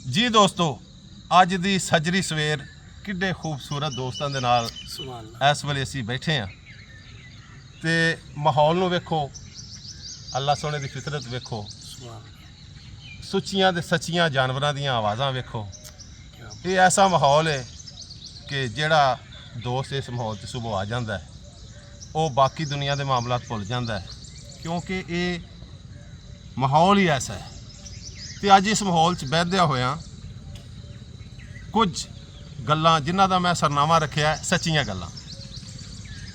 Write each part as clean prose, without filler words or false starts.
जी दोस्तों, अज दी सजरी सवेर किड्डे खूबसूरत दोस्तों के नाल इस वेले असीं बैठे हाँ ते माहौल नूं वेखो, अल्लाह सोने की फितरत वेखो, सुच्चियां ते सच्चियां जानवरां दीयां आवाज़ां वेखो। ये ऐसा माहौल है कि जिहड़ा दोस्त इस माहौल च सुबह आ जाता है वो बाकी दुनिया के मामलात भुल जाता है, क्योंकि ये माहौल ही ऐसा है। तो अज इस माहौल च बहदिया होया कुछ गल्लां जिन्हां दा मैं सरनामा रखिया सच्चियां गल्लां।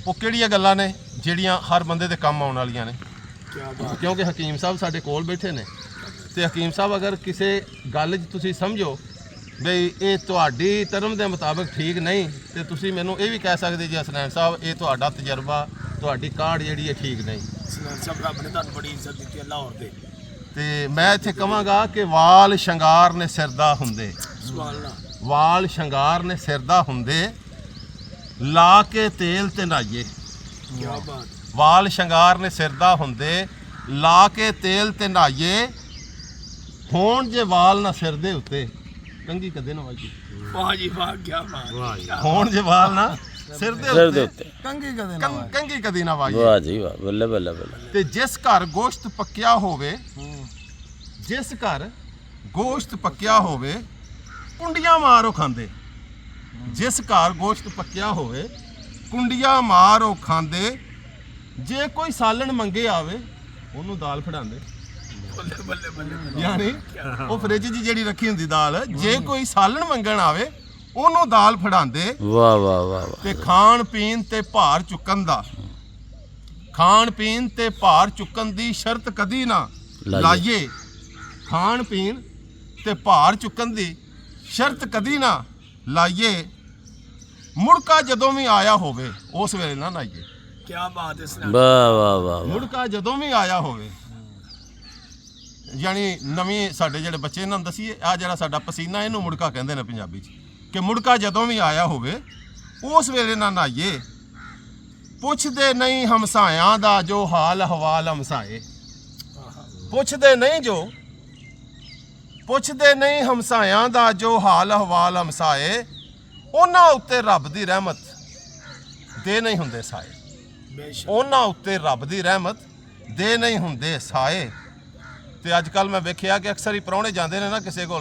वो किहड़ियां गल्लां ने जिहड़ियां हर बंदे दे काम आउण वालियां ने, क्योंकि हकीम साहब साडे कोल बैठे ने। तो हकीम साहब अगर किसी गल च तुसीं समझो बई ये तुहाडी धर्म के मुताबिक ठीक नहीं तो तुसीं मैनूं ये भी कह सकदे जी हसनैन साहब ये तुहाडा तजर्बा तुहाडी काढ़ जिहड़ी है ठीक नहीं। ते मैं इत्थे कहांगा कि वाल शंगार ने सिरदा हुंदे, वाल शंगार ने सिरदा हुंदे, ला के तेल ते नहाइए। वाल शंगार ने सिरदा हुंदे, ला के तेल ते नहाइए। होण जे वाल ना सिर दे उत्ते कंघी कदे ना वाजी। होण जे वाल ना सिर दे उत्ते कंघी कदी ना वाजी। वाह जी वाह, बल्ले बल्ले बल्ले। ते जिस घर गोश्त पक्या होवे, जिस घर गोश्त पक्या होवे कुंडियां मारो खांदे। जिस घर गोश्त पक्या होवे कुंडियां मारो खांदे। जे कोई सालन मंगे आवे ओनू दाल फड़ांदे। यानी वो फ्रिज जी जेड़ी रखी हुंदी दाल, जे कोई सालन मंगण आवे ओनू दाल फड़ांदे। वाह वाह वाह वाह। ते खाण पीण ते भार चुकन दा, खाण पीण ते भार चुकन दी शर्त कदी ना लाइए। खाण पीण ते भार चुकन दी शर्त कदी ना लाइए। मुड़का जदों भी आया होवे उस वेले ना नाइए। क्या बात है। वाह वाह वाह। मुड़का जदों भी आया होवे, यानी नवीं साडे जिहड़े बच्चे इन्हां नूं दसीए आ जिहड़ा साडा पसीना इहनूं मुड़का कहंदे ने पंजाबी च, कि मुड़का जदों भी आया होवे उस वेले ना नाइए। पुछदे नहीं हमसायां दा जो हाल हवाल हमसाए। पुछदे नहीं जो, पुछदे नहीं हमसायां दा जो हाल हवाल हमसाए। उन्हां उत्ते रब दी रहमत दे नहीं हुंदे साए। उन्हां उत्ते रब दी रहमत दे नहीं हुंदे साए। तो अजकल मैं वेखिया कि अक्सर ही प्राहुणे जाते हैं ना किसी को,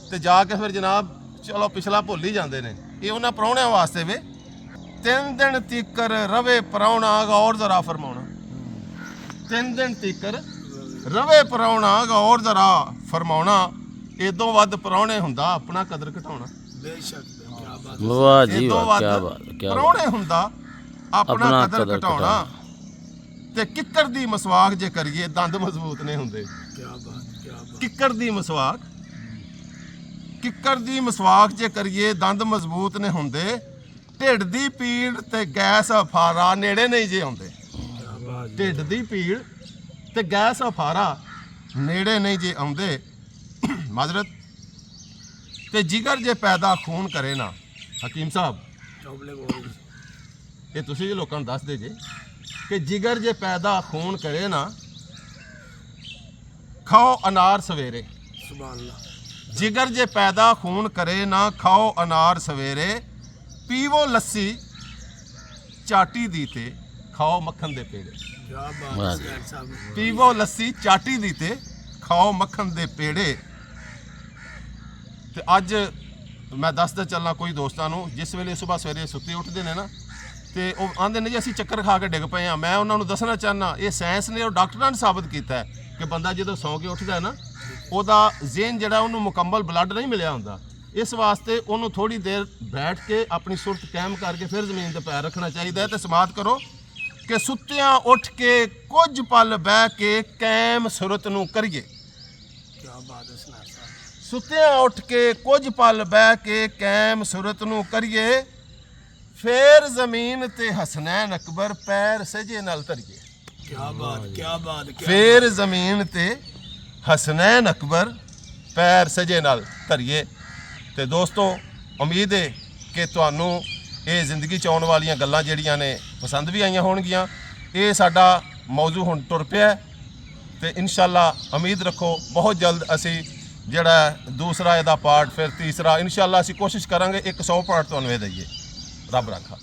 तो जाके फिर जनाब चलो पिछला भुल ही जाते हैं। ये उन्होंने प्राहुणियां वास्ते वे 3 दिन तिकर रवे प्राहुणा गौर जरा फरमाउणा। 3 दिन तिकर रवे प्राहुणा गौर जरा फरमाउणा। इदों वध प्राहुणे हुंदा अपना कदर घटाउणा। वाह जी वाह, क्या बात क्या प्राहुणे हुंदा अपना कदर घटाउणा। ते किक्कर दी मसवाक जे करिए दंद मजबूत नहीं हुंदे। किक्कर दी मसवाक, किक्कर दी मसवाक जे करिए दंद मजबूत नहीं हुंदे। ढिड दी पीड़ ते गैस अफारा नेड़े नहीं जे आउंदे। ढिड दी पीड़ ते गैस अफारा नेड़े नहीं जे आउंदे। माजरत। ते जिगर जे पैदा खून करे ना, हकीम साहब ये तुसीं लोकां नूं दस दे जे कि जिगर जे पैदा खून करे ना, खाओ अनार सवेरे। जिगर जे पैदा खून करे ना, खाओ अनार सवेरे। पीवो लस्सी चाटी दी ते खाओ मक्खन दे पेड़े। पीवो लस्सी चाटी दी ते खाओ मक्खन दे पेड़े। ते अज मैं दसदा चलना कोई दोस्तां नूं जिस वेले सुबह सवेरे सुत्ते उठदे ने ना, तो वह आंदे ने जी असीं चक्कर खा के डिग पे हाँ। मैं उन्होंने दसना चाहना ये साइंस ने और डॉक्टरां ने साबित किया है कि बंदा जो सौ के उठता है ना वह जेन जिहड़ा उन्होंने मुकम्मल ब्लड नहीं मिलिया हुंदा। इस वास्ते उन्होंने थोड़ी देर बैठ के अपनी सुरत कायम करके फिर जमीन पर पैर रखना चाहिए। तो समात करो कि सुत्तियां उठ के कुछ पल बह के कायम सुरत नूं करिए। सुत्तियां उठ के कुछ पल बह के कायम सुरत नूं करिए। फिर जमीन ते हसनैन अकबर पैर सजे नाल धरिए। क्या बात, क्या बात। फिर जमीन ते हसनैन अकबर पैर सजे नाल धरिए। तो दोस्तों उम्मीद है कि तुहानूं ये जिंदगी च आउण वालियां गल्लां जिहड़ियां ने पसंद भी आईयां होणगियां। ये साडा मौजू हुण तुर पिया ते इंशाअल्लाह उम्मीद रखो बहुत जल्द असी ਜਿਹੜਾ ਦੂਸਰਾ ਇਹਦਾ ਪਾਰਟ, ਫਿਰ ਤੀਸਰਾ ਇਨਸ਼ਾਅੱਲਾ ਅਸੀਂ ਕੋਸ਼ਿਸ਼ ਕਰਾਂਗੇ 100 ਪਾਰਟ ਤੁਹਾਨੂੰ ਇਹ ਦਈਏ। ਰੱਬ ਰੱਖਾ।